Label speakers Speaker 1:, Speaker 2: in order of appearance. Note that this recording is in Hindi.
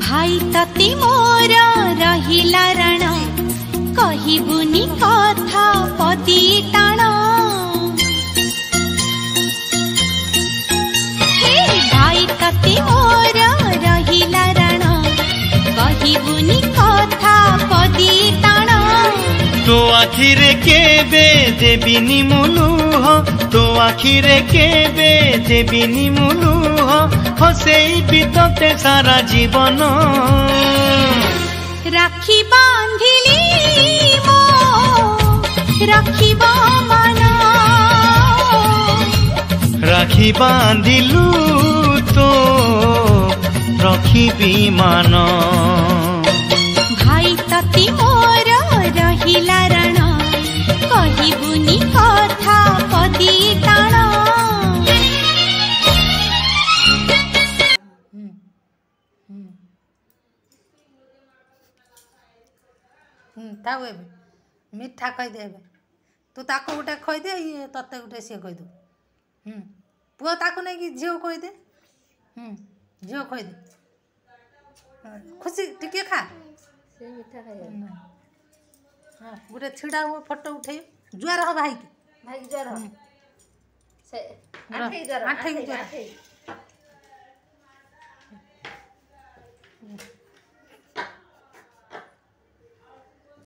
Speaker 1: भाई तती मोर रहिला रण कहिबुनी कथा पदी टाण भाई तती मोर रहिला रण कहिबुनी कथा पदी टाण
Speaker 2: तो आखिरे केबे देबिनी मुलुह तो आखिरे केबे देबिनी मुलुह हसेई बितते सारा जीवन
Speaker 1: राखी बांधिली मो राखिबा मन
Speaker 2: राखी बांधिलु तो रखिबी मान
Speaker 1: भाई तती मोर रहिला रण कहिबुनी कथा पदी टाण
Speaker 3: ताऊ ए मिठा कहीदे तू ताको गोटे कहीदे ये तते गोटे सी कहीदे पुआ ताको नहीं कि झील कहीदे झील कहीदे खुशी टिके खा से मिठा खाई हाँ गोटे छिड़ा हुआ फोटो उठे जुआर हो भाई की
Speaker 4: भाई जुआर हो से आठे जुआर
Speaker 3: आठे जुआर